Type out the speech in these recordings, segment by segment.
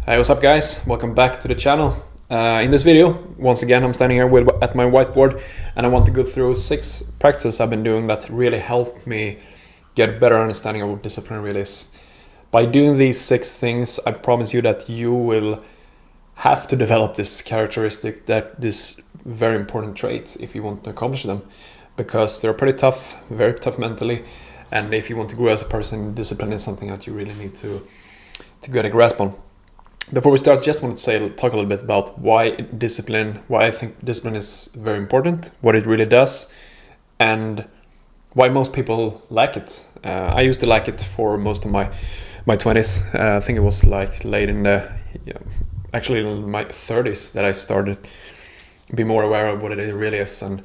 Hey, what's up guys? Welcome back to the channel. In this video, once again, I'm standing here at my whiteboard and I want to go through 6 practices I've been doing that really helped me get a better understanding of what discipline really is. By doing these 6 things, I promise you that you will have to develop this characteristic, this very important trait if you want to accomplish them, because they're pretty tough, very tough mentally, and if you want to grow as a person, discipline is something that you really need to get a grasp on. Before we start, just wanted to talk a little bit about why I think discipline is very important, what it really does, and why most people lack it. I used to lack it for most of my 20s. I think it was like late in actually in my 30s that I started to be more aware of what it really is. And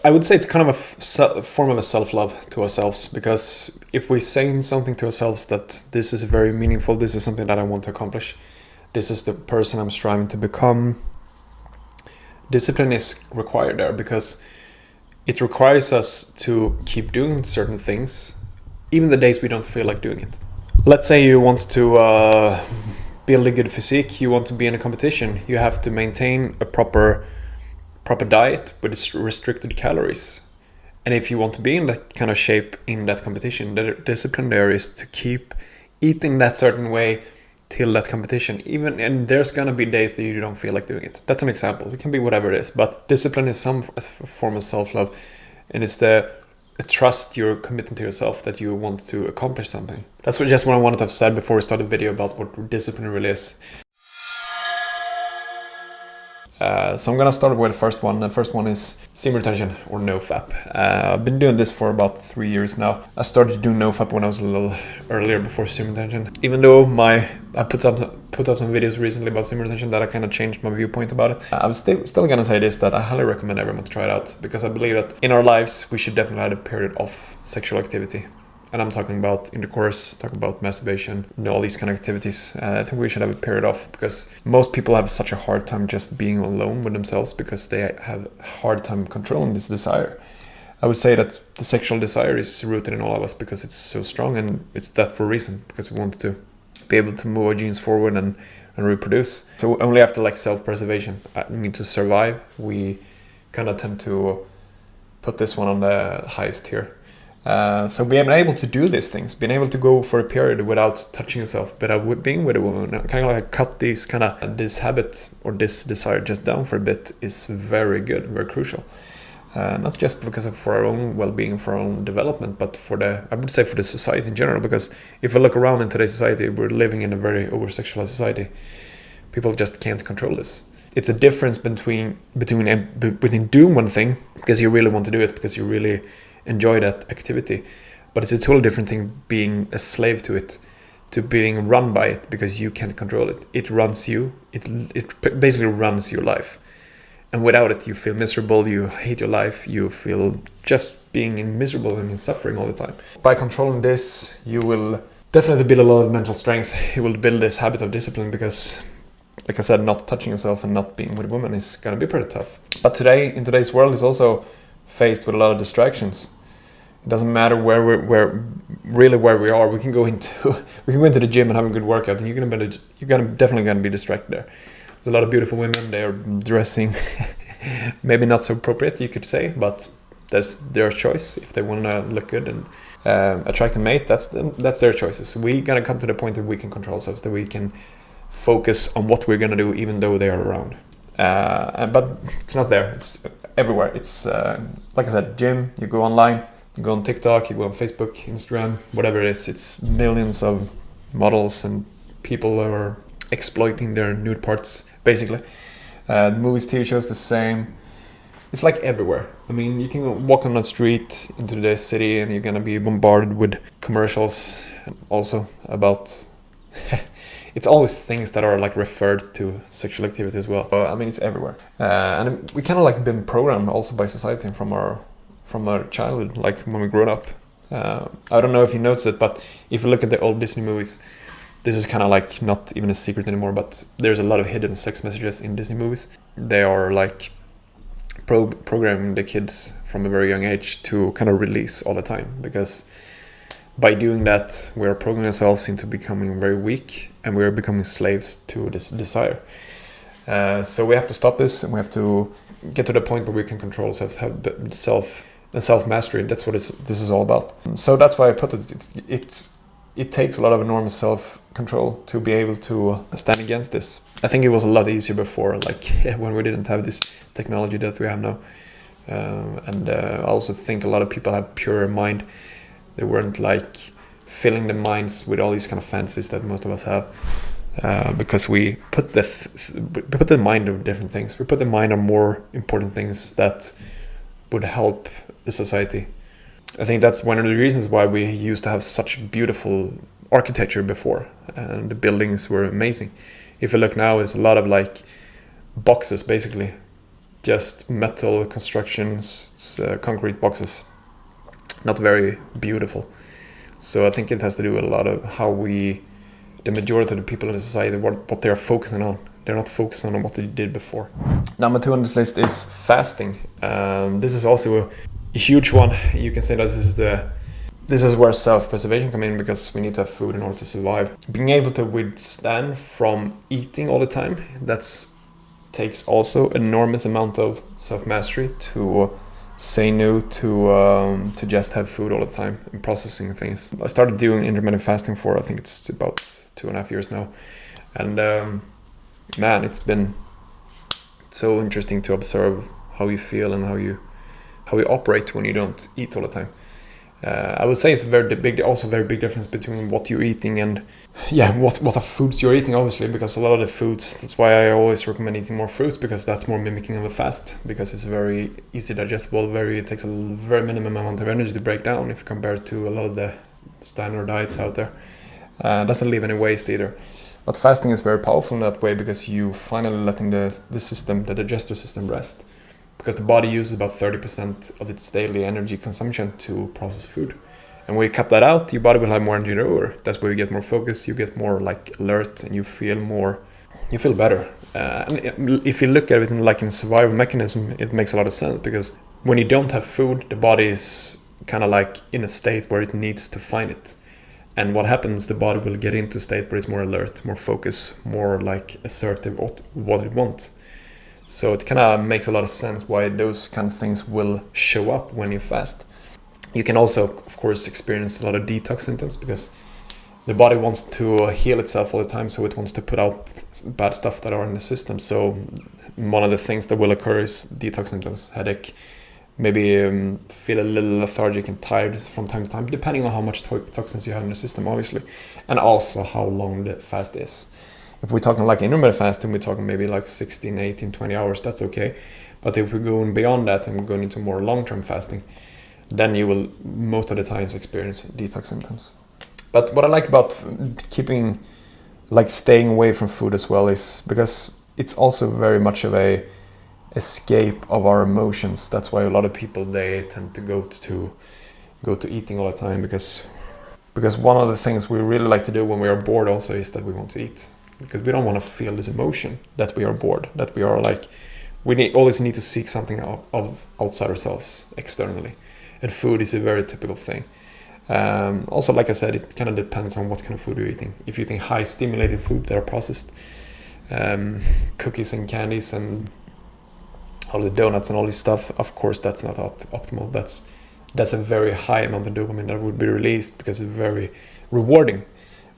I would say it's kind of a form of a self-love to ourselves, because if we're saying something to ourselves that this is very meaningful, this is something that I want to accomplish, this is the person I'm striving to become, discipline is required there, because it requires us to keep doing certain things, even the days we don't feel like doing it. Let's say you want to build a good physique, you want to be in a competition, you have to maintain a proper diet with restricted calories. And if you want to be in that kind of shape in that competition, the discipline there is to keep eating that certain way till that competition. And there's gonna be days that you don't feel like doing it. That's an example. It can be whatever it is, but discipline is some form of self-love, and it's the trust you're committing to yourself that you want to accomplish something. That's what I wanted to have said before we started the video about what discipline really is. So I'm gonna start with the first one. The first one is sim retention, or NoFap. I've been doing this for about 3 years now. I started doing NoFap when I was a little earlier, before sim retention. Even though I put up some videos recently about sim retention that I kind of changed my viewpoint about it. I'm still gonna say this, that I highly recommend everyone to try it out, because I believe that in our lives we should definitely have a period of sexual activity. And I'm talking about intercourse, talking about masturbation, all these kind of activities. I think we should have a period off, because most people have such a hard time just being alone with themselves, because they have a hard time controlling this desire. I would say that the sexual desire is rooted in all of us because it's so strong, and it's that for a reason, because we want to be able to move our genes forward and reproduce. So only after like self-preservation, I mean to survive, we kind of tend to put this one on the highest tier. So being able to do these things, being able to go for a period without touching yourself, without being with a woman, kind of like cut this habit or this desire just down for a bit, is very good, very crucial. Not just because for our own well-being, for our own development, but I would say for the society in general. Because if we look around in today's society, we're living in a very over-sexualized society. People just can't control this. It's a difference between doing one thing because you really want to do it, because you really enjoy that activity, but it's a totally different thing being a slave to it, to being run by it because you can't control it. It runs you. It basically runs your life, and without it you feel miserable, you hate your life, you feel just being miserable and in suffering all the time. By controlling this, you will definitely build a lot of mental strength. You will build this habit of discipline, because like I said, not touching yourself and not being with a woman is going to be pretty tough. But in today's world is also faced with a lot of distractions. It doesn't matter where we are. We can go into the gym and have a good workout, and you're definitely gonna be distracted there. There's a lot of beautiful women. They are dressing maybe not so appropriate, you could say, but that's their choice. If they want to look good and attract a mate, that's their choices. So we gotta come to the point that we can control ourselves, that we can focus on what we're gonna do, even though they are around. But it's not there. It's everywhere. It's like I said, gym. You go online. You go on TikTok, you go on Facebook, Instagram, whatever it is. It's millions of models and people that are exploiting their nude parts, basically. Movies, TV shows, the same. It's like everywhere. I mean, you can walk on the street into the city and you're gonna be bombarded with commercials also about... It's always things that are like referred to sexual activity as well. I mean, it's everywhere. And we kind of like been programmed also by society from our childhood, like when we grew up. I don't know if you noticed it, but if you look at the old Disney movies, this is kind of like not even a secret anymore, but there's a lot of hidden sex messages in Disney movies. They are like programming the kids from a very young age to kind of release all the time, because by doing that, we are programming ourselves into becoming very weak, and we are becoming slaves to this desire. So we have to stop this, and we have to get to the point where we can control ourselves, have self-mastery. That's what this is all about. So that's why I put it takes a lot of enormous self-control to be able to stand against this. I think it was a lot easier before, like when we didn't have this technology that we have now. I also think a lot of people had purer mind. They weren't like filling the minds with all these kind of fantasies that most of us have, because we put the mind on different things. We put the mind on more important things that would help the society. I think that's one of the reasons why we used to have such beautiful architecture before, and the buildings were amazing. If you look now, it's a lot of like boxes, basically, just metal constructions, concrete boxes, not very beautiful. So I think it has to do with a lot of how the majority of the people in the society, what they're focusing on. They're not focusing on what they did before. Number 2 on this list is fasting. This is also a huge one. You can say that this is where self-preservation comes in, because we need to have food in order to survive. Being able to withstand from eating all the time, takes also enormous amount of self-mastery to say no to just have food all the time and processing things. I started doing intermittent fasting for, I think it's about 2.5 years now, and man, it's been so interesting to observe how you feel and how you operate when you don't eat all the time. I would say it's a very big difference between what you're eating and what of foods you're eating, obviously, because a lot of the foods, that's why I always recommend eating more fruits, because that's more mimicking of a fast, because it's very easy digestible, it takes a very minimum amount of energy to break down if you compare it to a lot of the standard diets out there. Doesn't leave any waste either. But fasting is very powerful in that way, because you finally letting the digestive system rest, because the body uses about 30% of its daily energy consumption to process food. And when you cut that out, your body will have more energy over. That's where you get more focus, you get more like alert, and you feel better. And if you look at it like in a survival mechanism, it makes a lot of sense, because when you don't have food, the body is kind of like in a state where it needs to find it. And what happens, the body will get into a state where it's more alert, more focus, more like assertive what it wants. So it kind of makes a lot of sense why those kind of things will show up when you fast. You can also, of course, experience a lot of detox symptoms, because the body wants to heal itself all the time, so it wants to put out bad stuff that are in the system. So one of the things that will occur is detox symptoms, headache, maybe feel a little lethargic and tired from time to time, depending on how much toxins you have in the system, obviously, and also how long the fast is. If we're talking like intermittent fasting, we're talking maybe like 16, 18, 20 hours, that's okay. But if we're going beyond that and we're going into more long-term fasting, then you will most of the times experience detox symptoms. But what I like about staying away from food as well is because it's also very much of a escape of our emotions. That's why a lot of people, they tend to go to eating all the time, because one of the things we really like to do when we are bored also is that we want to eat, because we don't want to feel this emotion that we are bored, that we are like, always need to seek something of outside ourselves, externally. And food is a very typical thing. Also, like I said, it kind of depends on what kind of food you're eating. If you're eating high stimulated food that are processed, cookies and candies and all the donuts and all this stuff, of course that's not optimal. That's a very high amount of dopamine that would be released, because it's very rewarding,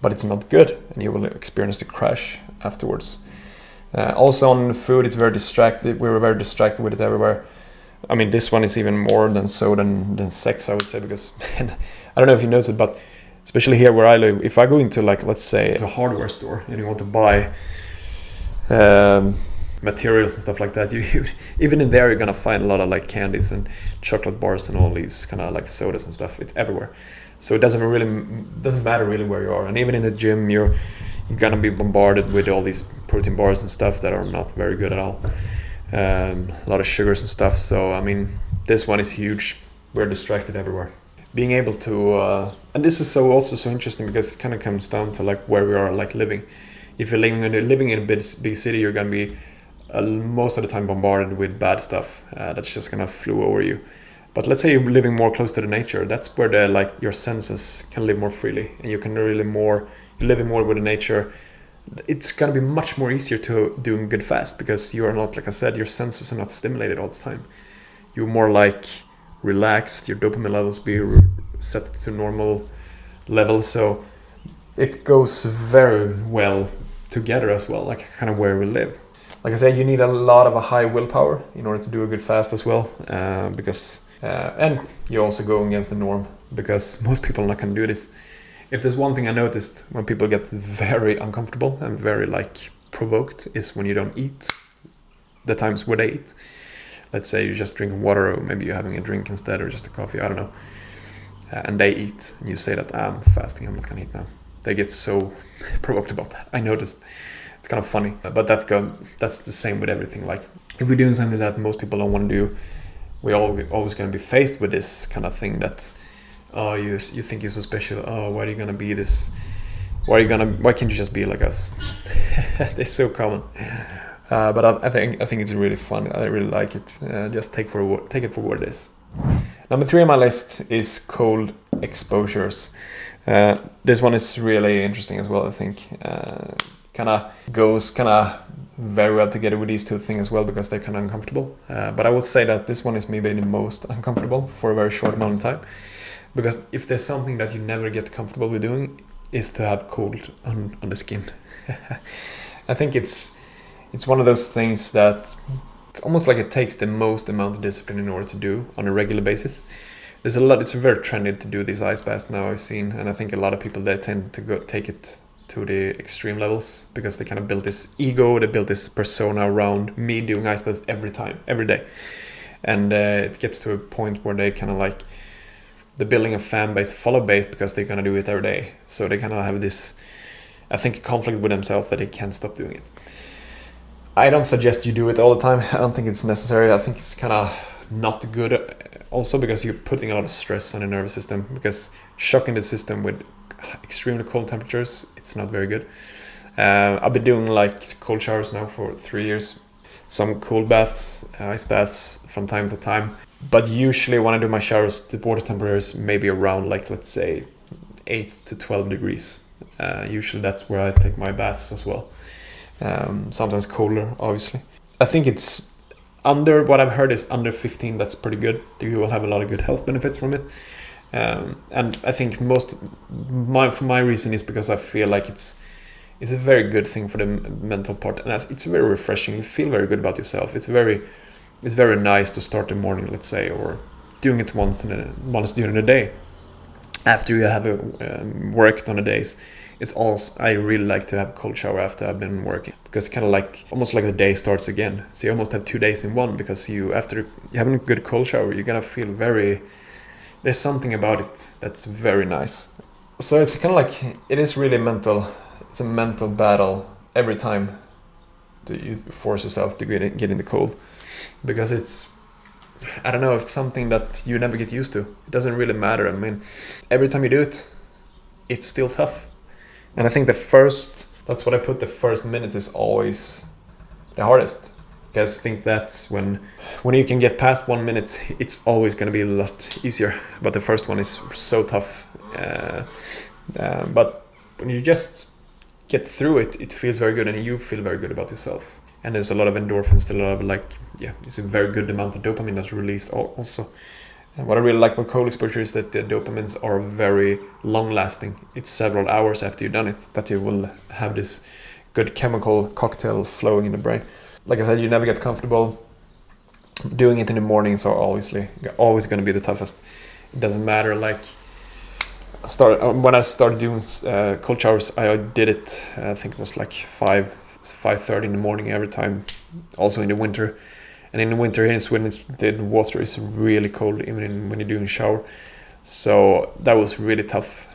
but it's not good, and you will experience the crash afterwards. Also on food, it's very distracted. We were very distracted with it everywhere. I mean, this one is even more than so than sex, I would say, because I don't know if you noticed it, but especially here where I live, if I go into, like, let's say a hardware store and you want to buy materials and stuff like that, you even in there you're gonna find a lot of like candies and chocolate bars and all these kind of like sodas and stuff. It's everywhere, so it doesn't matter really where you are. And even in the gym, you're gonna be bombarded with all these protein bars and stuff that are not very good at all. A lot of sugars and stuff. So I mean, this one is huge. We're distracted everywhere. Being able to and this is also so interesting, because it kind of comes down to like where we are like living. If you're living in a big city, you're gonna be most of the time bombarded with bad stuff that's just gonna flew over you. But let's say you're living more close to the nature. That's where your senses can live more freely, and you can really you're living more with the nature. It's gonna be much more easier to do a good fast because you are not, like I said, your senses are not stimulated all the time. You're more like relaxed. Your dopamine levels be set to normal levels, so it goes very well together as well, like kind of where we live. Like I said, you need a lot of a high willpower in order to do a good fast as well, because and you're also going against the norm because most people are not going to do this. If there's one thing I noticed when people get very uncomfortable and very provoked is when you don't eat the times where they eat. Let's say you're just drinking water, or maybe you're having a drink instead, or just a coffee, I don't know. And they eat, and you say that I'm fasting, I'm not going to eat now. They get so provoked about that. I noticed. It's kind of funny, but that's the same with everything. Like if we're doing something that most people don't want to do, we're always going to be faced with this kind of thing that, oh, you think you're so special. Oh, why are you going to be this? Why can't you just be like us? It's so common. But I think it's really fun. I really like it. Just take it for what it is. Number 3 on my list is cold exposures. This one is really interesting as well, I think. Kind of goes very well together with these two things as well because they're kind of uncomfortable. But I would say that this one is maybe the most uncomfortable for a very short amount of time. Because if there's something that you never get comfortable with doing, is to have cold on the skin. I think it's one of those things that it's almost like it takes the most amount of discipline in order to do on a regular basis. It's very trendy to do these ice baths now, I've seen, and I think a lot of people, they tend to take it to the extreme levels because they kind of build this ego, they build this persona around me doing ice baths every day. And it gets to a point where they kind of they're building a fan base, follow base, because they're going to do it every day. So they kind of have this, I think, conflict with themselves that they can't stop doing it. I don't suggest you do it all the time. I don't think it's necessary. I think it's kind of not good also because you're putting a lot of stress on the nervous system, because shocking the system with extremely cold temperatures, it's not very good. I've been doing cold showers now for 3 years. Some cold baths, ice baths from time to time. But usually when I do my showers, the water temperature is maybe around let's say 8 to 12 degrees. Usually that's where I take my baths as well. Sometimes colder, obviously. I think it's what I've heard is under 15, that's pretty good. You will have a lot of good health benefits from it. And I think for my reason is because I feel like it's a very good thing for the mental part, and it's very refreshing. You feel very good about yourself. It's very nice to start the morning, let's say, or doing it once during the day after you have worked on the days. I really like to have a cold shower after I've been working, because kind of almost like the day starts again. So you almost have 2 days in one, because after you having a good cold shower, you're gonna feel there's something about it that's very nice. So it's kind of it is really mental. It's a mental battle every time you force yourself to get in the cold, because it's something that you never get used to. It doesn't really matter. I mean, every time you do it, it's still tough. And I think that's what I put, the first minute is always the hardest. Because I think that's when you can get past 1 minute, it's always going to be a lot easier. But the first one is so tough. But when you just get through it, it feels very good, and you feel very good about yourself. And there's a lot of endorphins, a lot of it's a very good amount of dopamine that's released also. And what I really like about cold exposure is that the dopamines are very long lasting. It's several hours after you've done it that you will have this good chemical cocktail flowing in the brain. Like I said, you never get comfortable. Doing it in the mornings are always going to be the toughest. It doesn't matter. When I started doing cold showers, I did it. I think it was 5:30 in the morning every time. Also in the winter, and in the winter here in Sweden, the water is really cold even when you're doing a shower. So that was really tough.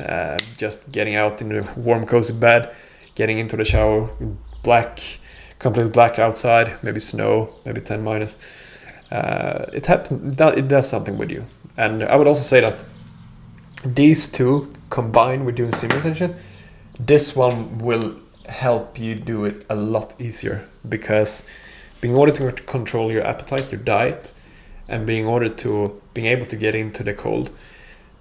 Just getting out in the warm, cozy bed, getting into the shower, completely black outside, maybe snow, maybe 10 minus. It does something with you. And I would also say that these two combined with doing simulation, this one will help you do it a lot easier, because being able to control your appetite, your diet, And being able to get into the cold,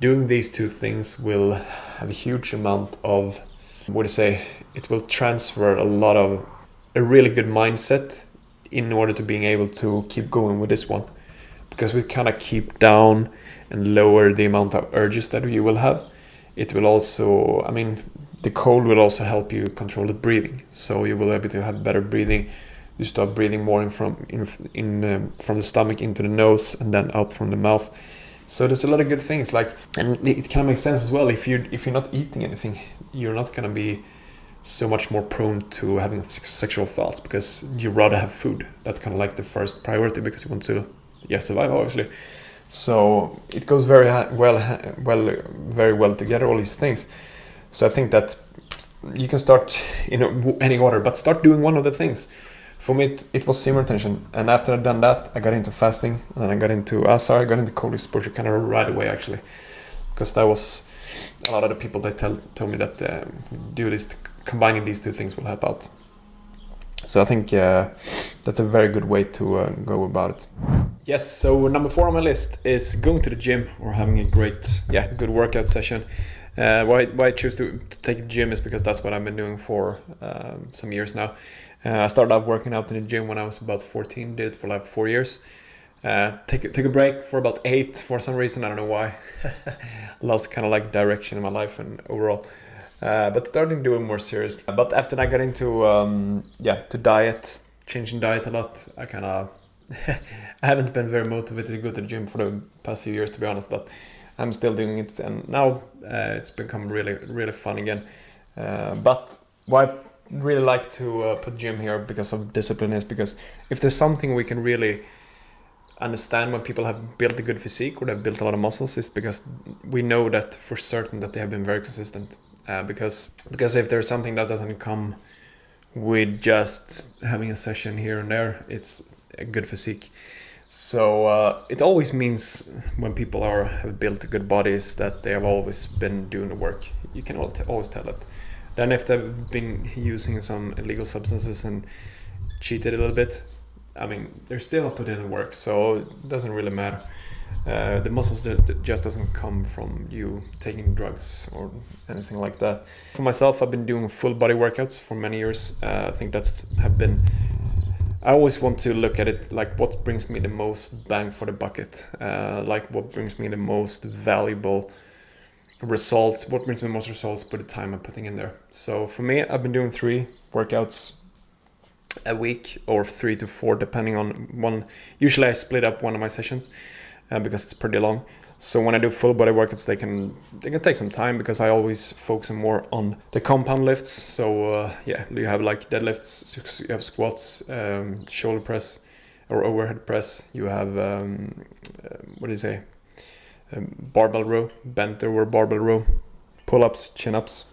doing these two things will have a huge amount of, it will transfer a really good mindset in order to being able to keep going with this one. Because we kind of keep down and lower the amount of urges that you will have. It will also, the cold will also help you control the breathing. So you will be able to have better breathing. You start breathing more from the stomach into the nose and then out from the mouth. So there's a lot of good things, and it kind of makes sense as well. If you're not eating anything, you're not gonna be so much more prone to having sexual thoughts, because you rather have food. That's kind of like the first priority, because you want to survive, obviously. So it goes very well together, all these things. So I think that you can start in any order, but start doing one of the things. For me, it was simmer tension, and after I'd done that, I got into fasting, and then I got into cold exposure kind of right away, actually, because that was a lot of the people that told me that do this, combining these two things will help out. So I think that's a very good way to go about it. Yes, so number 4 on my list is going to the gym or having a good workout session. Why I choose to take the gym is because that's what I've been doing for some years now. I started out working out in the gym when I was about 14, did it for like 4 years. Took a break for about 8 for some reason, I don't know why. Lost kind of like direction in my life and overall. But starting doing more serious. But after I got into to diet, changing diet a lot, I kind of I haven't been very motivated to go to the gym for the past few years, to be honest, but I'm still doing it, and now it's become really, really fun again. But why I really like to put gym here because of discipline is because if there's something we can really understand when people have built a good physique or they've built a lot of muscles, is because we know that for certain that they have been very consistent. Because if there's something that doesn't come with just having a session here and there, it's a good physique. So it always means when people have built good bodies that they have always been doing the work. You can always tell it. Then if they've been using some illegal substances and cheated a little bit, they're still put in the work, so it doesn't really matter. The muscles that just doesn't come from you taking drugs or anything like that. For myself, I've been doing full body workouts for many years. I think I always want to look at it like what brings me the most bang for the bucket, like what brings me the most valuable results, what brings me most results for the time I'm putting in there. So for me, I've been doing 3 workouts a week, or 3 to 4 depending on one. Usually I split up one of my sessions because it's pretty long. So when I do full body workouts, they can take some time, because I always focus more on the compound lifts. So you have like deadlifts, you have squats, shoulder press or overhead press. You have barbell row, bent over barbell row, pull-ups, chin-ups,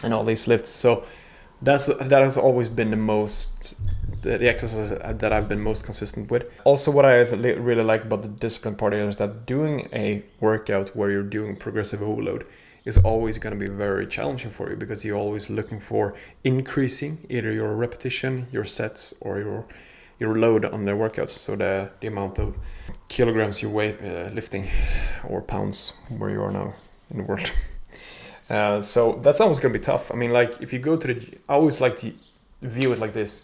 and all these lifts. So that has always been the exercise that I've been most consistent with. Also, what I really like about the discipline part is that doing a workout where you're doing progressive overload is always going to be very challenging for you, because you're always looking for increasing either your repetition, your sets, or your load on the workouts. So the amount of kilograms you weigh lifting, or pounds, where you are now in the world. So that's always going to be tough. If you go to I always like to view it like this.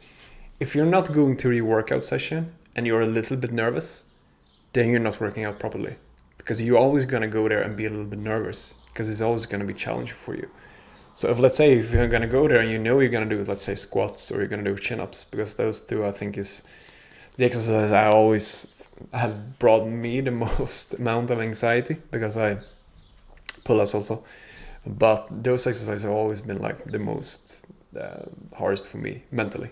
If you're not going to your workout session and you're a little bit nervous, then you're not working out properly, because you're always going to go there and be a little bit nervous, because it's always going to be challenging for you. So if you're going to go there and you're going to do, let's say, squats, or you're going to do chin-ups, because those two I think is the exercise I always have brought me the most amount of anxiety, because I pull-ups also. But those exercises have always been like the most hardest for me mentally.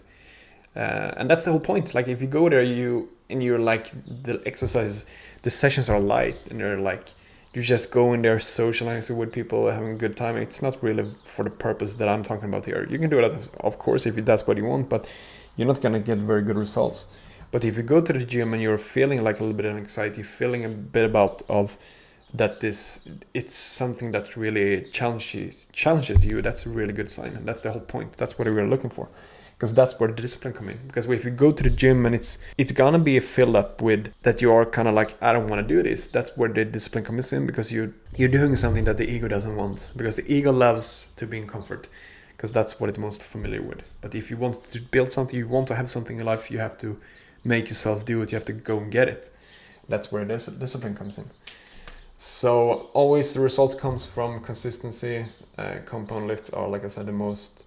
And that's the whole point. Like if you go there, you're like, the exercises, the sessions are light, and you're just going there socializing with people, having a good time. It's not really for the purpose that I'm talking about here. You can do that, of course, if that's what you want, but you're not gonna get very good results. But if you go to the gym and you're feeling like a little bit of anxiety, feeling a bit about that it's something that really challenges you, that's a really good sign, and that's the whole point. That's what we're looking for. because that's where the discipline come in. Because if you go to the gym and it's gonna be filled up with that you are kind of like, I don't want to do this, that's where the discipline comes in, because you're doing something that the ego doesn't want, because the ego loves to be in comfort, because that's what it's most familiar with. But if you want to build something, you want to have something in life, you have to make yourself do it, you have to go and get it. That's where discipline comes in. So always the results comes from consistency. Compound lifts are, like I said, the most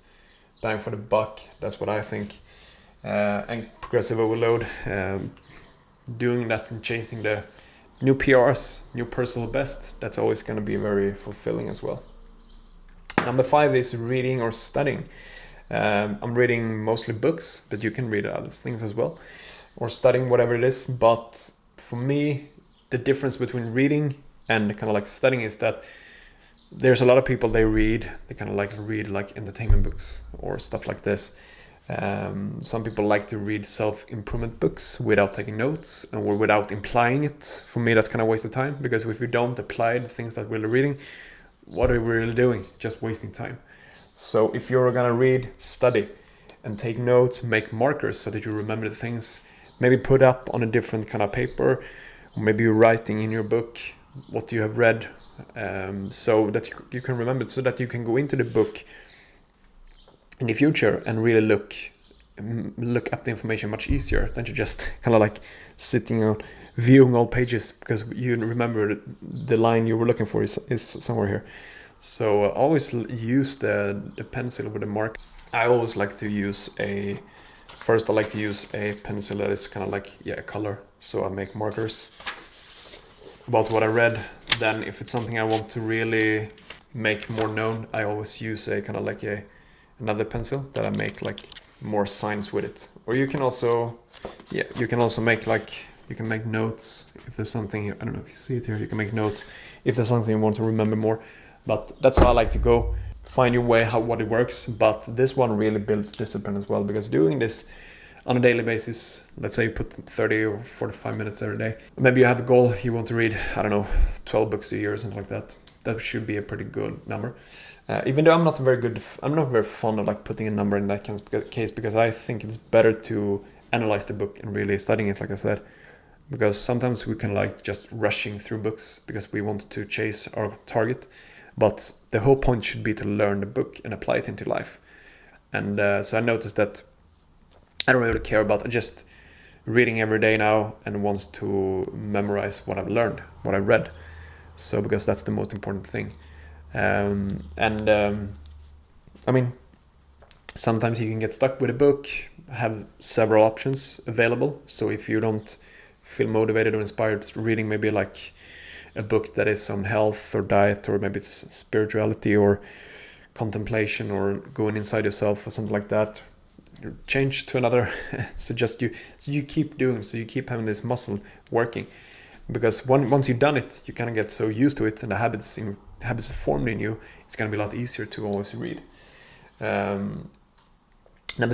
bang for the buck. That's what I think. And progressive overload, doing that and chasing the new PRs, new personal best, that's always going to be very fulfilling as well. Number 5 is reading or studying. I'm reading mostly books, but you can read other things as well, or studying, whatever it is. But for me, the difference between reading and kind of like studying is that there's a lot of people, they kind of like read like entertainment books or stuff like this. Some people like to read self-improvement books without taking notes or without implying it. For me, that's kind of a waste of time, because if we don't apply the things that we're reading, what are we really doing? Just wasting time. So if you're gonna read, study, and take notes, make markers so that you remember the things, maybe put up on a different kind of paper, or maybe you're writing in your book what you have read, so that you can remember it, so that you can go into the book in the future and really look up the information much easier than to just kind of like sitting on viewing all pages, because you remember the line you were looking for is somewhere here. So always use the pencil with a mark. I always like to use a pencil that is kind of like a color. So I make markers about what I read. Then if it's something I want to really make more known, I always use a kind of like another pencil that I make like more signs with it. Or you can also make like, you can make notes if there's something, I don't know if you see it here, you can make notes if there's something you want to remember more. But that's how I like to go. Find your way, what it works. But this one really builds discipline as well, because doing this on a daily basis, let's say you put 30 or 45 minutes every day. Maybe you have a goal, you want to read, 12 books a year or something like that. That should be a pretty good number. Even though I'm not very fond of like putting a number in that case, because I think it's better to analyze the book and really studying it, like I said. Because sometimes we can like just rushing through books because we want to chase our target. But the whole point should be to learn the book and apply it into life. And so I noticed that I don't really care about just reading every day now and want to memorize what I've learned, what I read. So because that's the most important thing. Sometimes you can get stuck with a book, have several options available. So if you don't feel motivated or inspired reading maybe like a book that is on health or diet, or maybe it's spirituality or contemplation or going inside yourself or something like that, you change to another. So you keep doing, so you keep having this muscle working, because once you've done it, you kind of get so used to it, and the habits formed in you, it's going to be a lot easier to always read. Number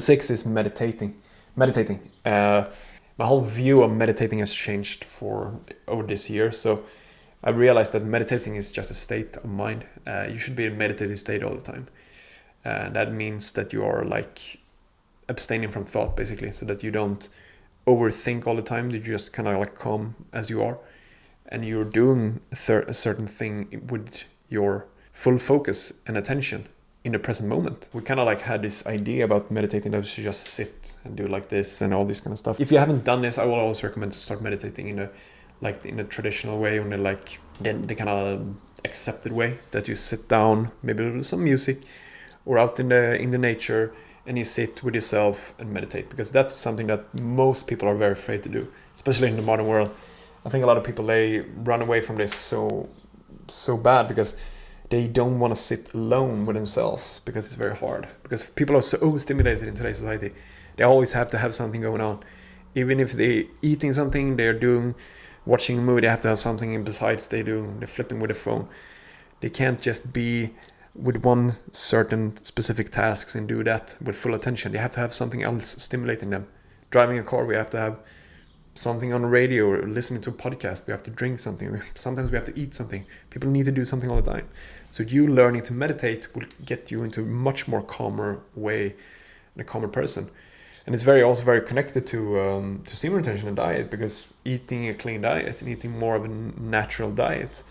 6 is meditating. My whole view of meditating has changed over this year. So I realized that meditating is just a state of mind. You should be in a meditative state all the time. That means that you are like abstaining from thought, basically, so that you don't overthink all the time. You just kind of like calm as you are, and you're doing a certain thing with your full focus and attention in the present moment. We kind of like had this idea about meditating that we should just sit and do like this and all this kind of stuff. If you haven't done this, I will always recommend to start meditating in a traditional way, or the kind of accepted way, that you sit down, maybe with some music, or out in the nature, and you sit with yourself and meditate, because that's something that most people are very afraid to do, especially in the modern world. I think a lot of people, they run away from this so bad, because they don't want to sit alone with themselves, because it's very hard, because people are so overstimulated in today's society. They always have to have something going on. Even if they're eating something, they're watching a movie, they have to have something besides they're flipping with the phone. They can't just be with one certain specific tasks and do that with full attention. They have to have something else stimulating them. Driving a car, we have to have something on the radio, or listening to a podcast. We have to drink something. Sometimes we have to eat something. People need to do something all the time. So you learning to meditate will get you into a much more calmer way and a calmer person. And it's also very connected to semen retention and diet, because eating a clean diet and eating more of a natural diet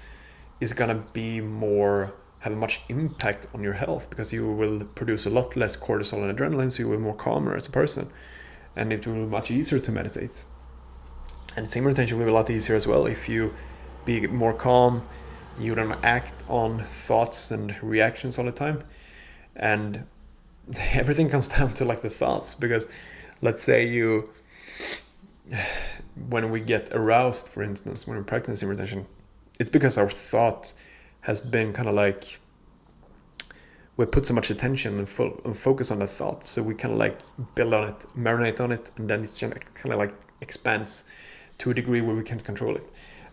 is gonna have a much impact on your health, because you will produce a lot less cortisol and adrenaline, so you will be more calmer as a person, and it will be much easier to meditate. And semen retention will be a lot easier as well if you be more calm, you don't act on thoughts and reactions all the time. And everything comes down to like the thoughts, because let's say when we get aroused, for instance, when we're practicing semen retention, it's because our thought has been kind of like, we put so much attention and focus on the thought, so we kind of like build on it, marinate on it, and then it's kind of like expands to a degree where we can't control it.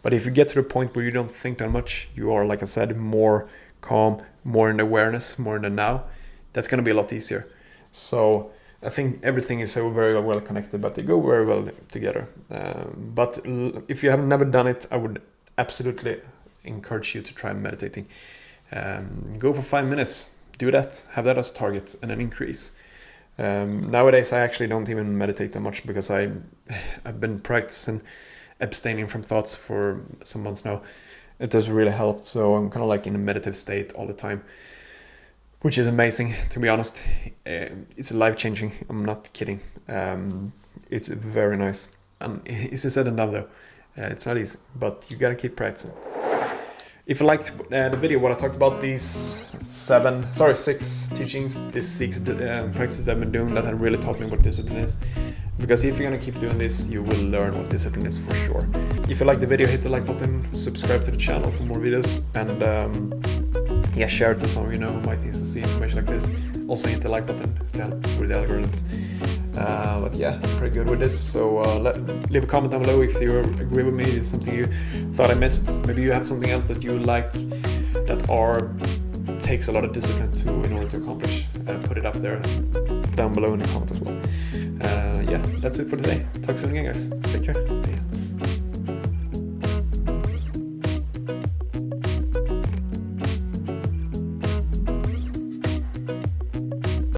But if you get to the point where you don't think that much, you are, like I said, more calm, more in awareness, more in the now, that's going to be a lot easier. So I think everything is so very well connected, but they go very well together. But if you have never done it, I would absolutely encourage you to try meditating. Go for 5 minutes, do that, have that as target, and then increase. Nowadays I actually don't even meditate that much, because I've been practicing abstaining from thoughts for some months now. It does really help, so I'm kind of like in a meditative state all the time, which is amazing, to be honest. It's life-changing, I'm not kidding. It's very nice, and easier said than done though. It's not easy, but you gotta keep practicing. If you liked the video, what I talked about, these 6 teachings, these 6 practices that I've been doing that have really taught me what discipline is. Because if you're gonna keep doing this, you will learn what discipline is for sure. If you like the video, hit the like button, subscribe to the channel for more videos, and share it to someone you know who might need to see information like this. Also hit the like button to help with the algorithms. But yeah, I'm pretty good with this, so leave a comment down below if you agree with me, it's something you thought I missed. Maybe you have something else that you like that takes a lot of discipline in order to accomplish. Put it up there down below in the comment as well. That's it for today. Talk soon again, guys. Take care.